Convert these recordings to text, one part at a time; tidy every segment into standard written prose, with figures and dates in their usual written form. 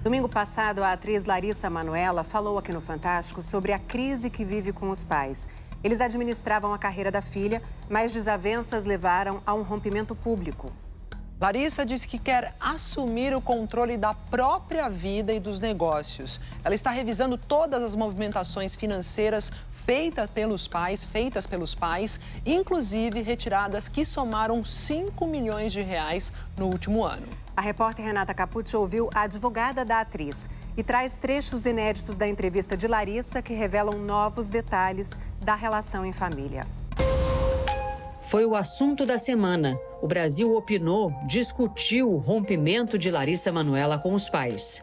Domingo passado, a atriz Larissa Manoela falou aqui no Fantástico sobre a crise que vive com os pais. Eles administravam a carreira da filha, mas desavenças levaram a um rompimento público. Larissa disse que quer assumir o controle da própria vida e dos negócios. Ela está revisando todas as movimentações financeiras feitas pelos pais, inclusive retiradas que somaram 5 milhões de reais no último ano. A repórter Renata Capucci ouviu a advogada da atriz e traz trechos inéditos da entrevista de Larissa que revelam novos detalhes da relação em família. Foi o assunto da semana. O Brasil opinou, discutiu o rompimento de Larissa Manoela com os pais.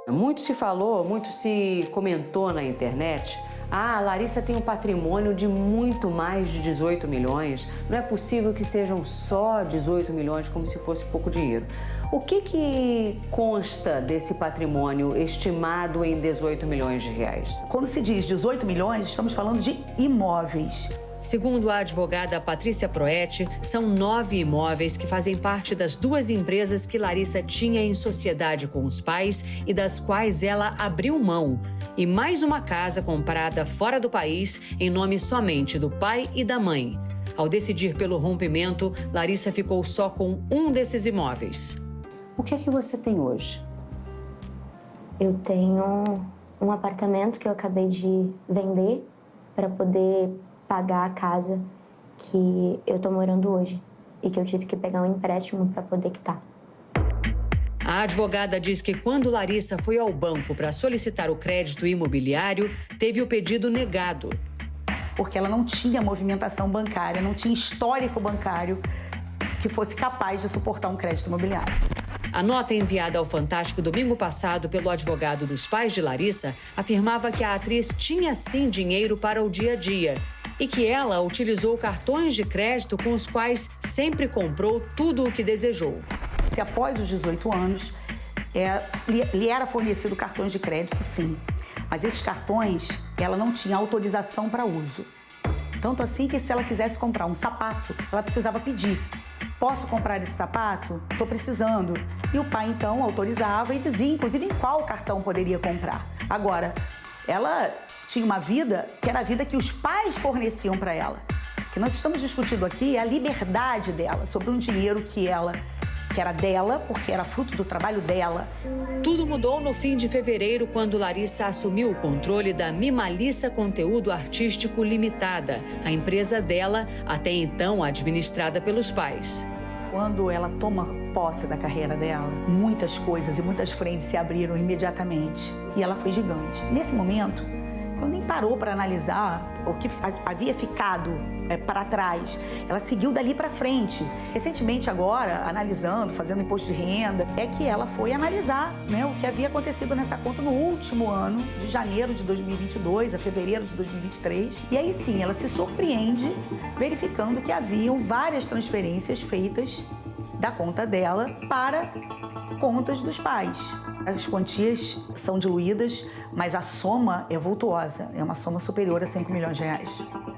Muito se falou, muito se comentou na internet. A Larissa tem um patrimônio de muito mais de 18 milhões. Não é possível que sejam só 18 milhões, como se fosse pouco dinheiro. O que consta desse patrimônio estimado em 18 milhões de reais? Quando se diz 18 milhões, estamos falando de imóveis. Segundo a advogada Patrícia Proetti, são 9 imóveis que fazem parte das 2 empresas que Larissa tinha em sociedade com os pais e das quais ela abriu mão. E mais uma casa comprada fora do país em nome somente do pai e da mãe. Ao decidir pelo rompimento, Larissa ficou só com um desses imóveis. O que é que você tem hoje? Eu tenho um apartamento que eu acabei de vender para poder pagar a casa que eu tô morando hoje e que eu tive que pegar um empréstimo para poder quitar. A advogada diz que quando Larissa foi ao banco para solicitar o crédito imobiliário, teve o pedido negado. Porque ela não tinha movimentação bancária, não tinha histórico bancário que fosse capaz de suportar um crédito imobiliário. A nota enviada ao Fantástico domingo passado pelo advogado dos pais de Larissa afirmava que a atriz tinha sim dinheiro para o dia a dia e que ela utilizou cartões de crédito com os quais sempre comprou tudo o que desejou. Que após os 18 anos, lhe era fornecido cartões de crédito, sim. Mas esses cartões, ela não tinha autorização para uso. Tanto assim que se ela quisesse comprar um sapato, ela precisava pedir. Posso comprar esse sapato? Estou precisando. E o pai, então, autorizava e dizia, inclusive, em qual cartão poderia comprar. Agora, ela tinha uma vida que era a vida que os pais forneciam para ela. O que nós estamos discutindo aqui é a liberdade dela sobre um dinheiro que era dela, porque era fruto do trabalho dela. Tudo mudou no fim de fevereiro, quando Larissa assumiu o controle da Mimalissa Conteúdo Artístico Limitada, a empresa dela, até então administrada pelos pais. Quando ela toma posse da carreira dela, muitas coisas e muitas frentes se abriram imediatamente. E ela foi gigante. Nesse momento, ela nem parou para analisar o que havia ficado para trás. Ela seguiu dali para frente. Recentemente agora, analisando, fazendo imposto de renda, é que ela foi analisar, né, o que havia acontecido nessa conta no último ano, de janeiro de 2022 a fevereiro de 2023. E aí sim, ela se surpreende verificando que haviam várias transferências feitas da conta dela para contas dos pais. As quantias são diluídas, mas a soma é vultuosa, é uma soma superior a 5 milhões de reais.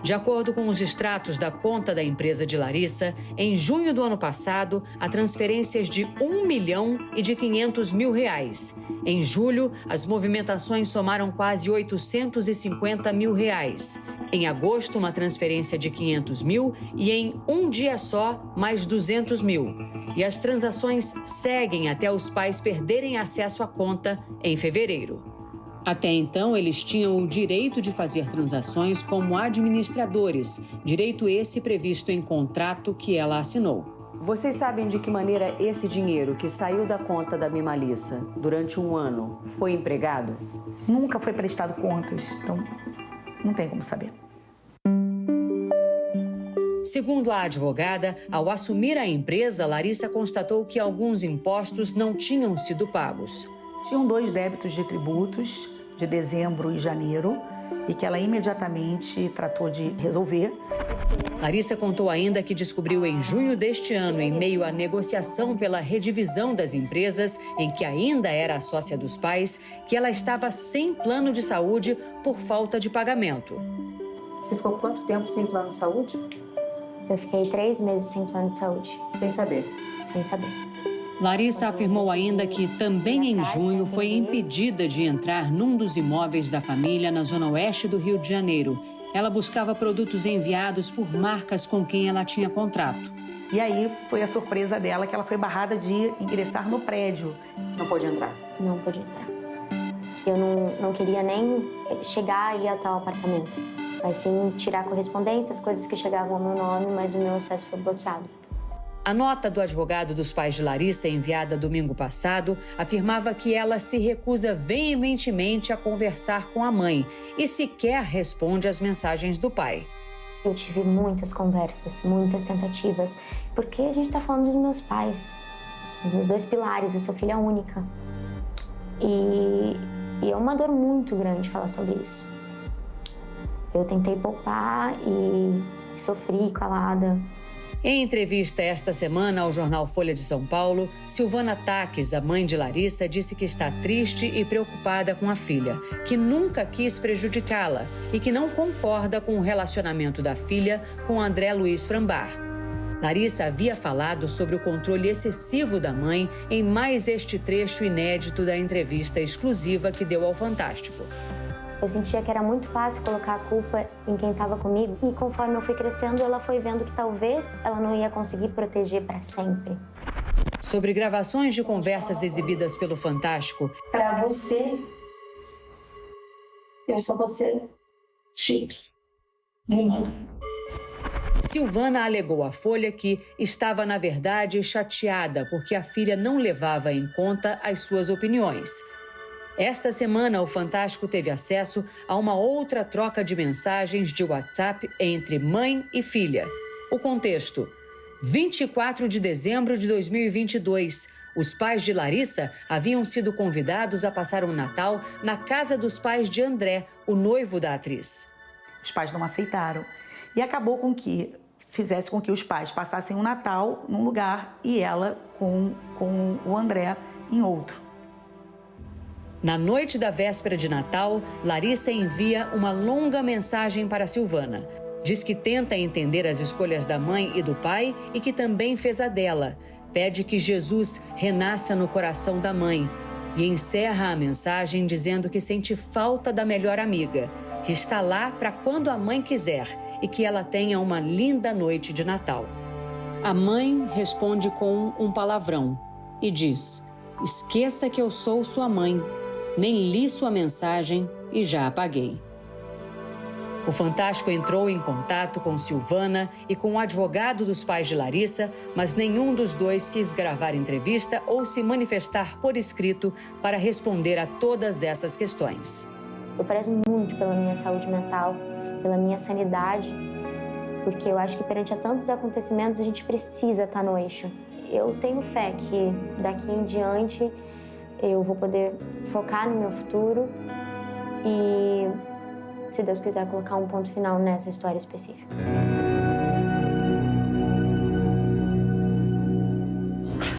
De acordo com os extratos da conta da empresa de Larissa, em junho do ano passado, há transferências de 1 milhão e de 500 mil reais. Em julho, as movimentações somaram quase 850 mil reais. Em agosto, uma transferência de 500 mil e em um dia só, mais 200 mil. E as transações seguem até os pais perderem acesso à conta em fevereiro. Até então, eles tinham o direito de fazer transações como administradores, direito esse previsto em contrato que ela assinou. Vocês sabem de que maneira esse dinheiro que saiu da conta da Mimalissa durante um ano foi empregado? Nunca foi prestado contas, então não tem como saber. Segundo a advogada, ao assumir a empresa, Larissa constatou que alguns impostos não tinham sido pagos. Tinham 2 débitos de tributos, de dezembro e janeiro, e que ela imediatamente tratou de resolver. Larissa contou ainda que descobriu em junho deste ano, em meio à negociação pela redivisão das empresas, em que ainda era sócia dos pais, que ela estava sem plano de saúde por falta de pagamento. Você ficou quanto tempo sem plano de saúde? Eu fiquei 3 meses sem plano de saúde. Sem saber? Sem saber. Larissa afirmou ainda que também em junho foi impedida de entrar num dos imóveis da família na zona oeste do Rio de Janeiro. Ela buscava produtos enviados por marcas com quem ela tinha contrato. E aí foi a surpresa dela que ela foi barrada de ingressar no prédio. Não pôde entrar? Não pôde entrar. Eu não queria nem chegar e ir até o apartamento, mas sim tirar correspondências, coisas que chegavam ao meu nome, mas o meu acesso foi bloqueado. A nota do advogado dos pais de Larissa, enviada domingo passado, afirmava que ela se recusa veementemente a conversar com a mãe e sequer responde às mensagens do pai. Eu tive muitas conversas, muitas tentativas, porque a gente está falando dos meus pais, dos 2 pilares, eu sou filha única. E é uma dor muito grande falar sobre isso. Eu tentei poupar e sofri calada. Em entrevista esta semana ao jornal Folha de São Paulo, Silvana Taques, a mãe de Larissa, disse que está triste e preocupada com a filha, que nunca quis prejudicá-la e que não concorda com o relacionamento da filha com André Luiz Frambar. Larissa havia falado sobre o controle excessivo da mãe em mais este trecho inédito da entrevista exclusiva que deu ao Fantástico. Eu sentia que era muito fácil colocar a culpa em quem estava comigo. E conforme eu fui crescendo, ela foi vendo que talvez ela não ia conseguir proteger para sempre. Sobre gravações de conversas exibidas pelo Fantástico. Para você, eu só vou ser filho. Silvana alegou à Folha que estava, na verdade, chateada porque a filha não levava em conta as suas opiniões. Esta semana, o Fantástico teve acesso a uma outra troca de mensagens de WhatsApp entre mãe e filha. O contexto: 24 de dezembro de 2022. Os pais de Larissa haviam sido convidados a passar um Natal na casa dos pais de André, o noivo da atriz. Os pais não aceitaram. E acabou com que fizesse com que os pais passassem um Natal num lugar e ela com o André em outro. Na noite da véspera de Natal, Larissa envia uma longa mensagem para Silvana. Diz que tenta entender as escolhas da mãe e do pai e que também fez a dela. Pede que Jesus renasça no coração da mãe. E encerra a mensagem dizendo que sente falta da melhor amiga, que está lá para quando a mãe quiser e que ela tenha uma linda noite de Natal. A mãe responde com um palavrão e diz: "Esqueça que eu sou sua mãe. Nem li sua mensagem e já apaguei." O Fantástico entrou em contato com Silvana e com o advogado dos pais de Larissa, mas nenhum dos dois quis gravar entrevista ou se manifestar por escrito para responder a todas essas questões. Eu prezo muito pela minha saúde mental, pela minha sanidade, porque eu acho que perante a tantos acontecimentos a gente precisa estar no eixo. Eu tenho fé que daqui em diante eu vou poder focar no meu futuro e, se Deus quiser, colocar um ponto final nessa história específica.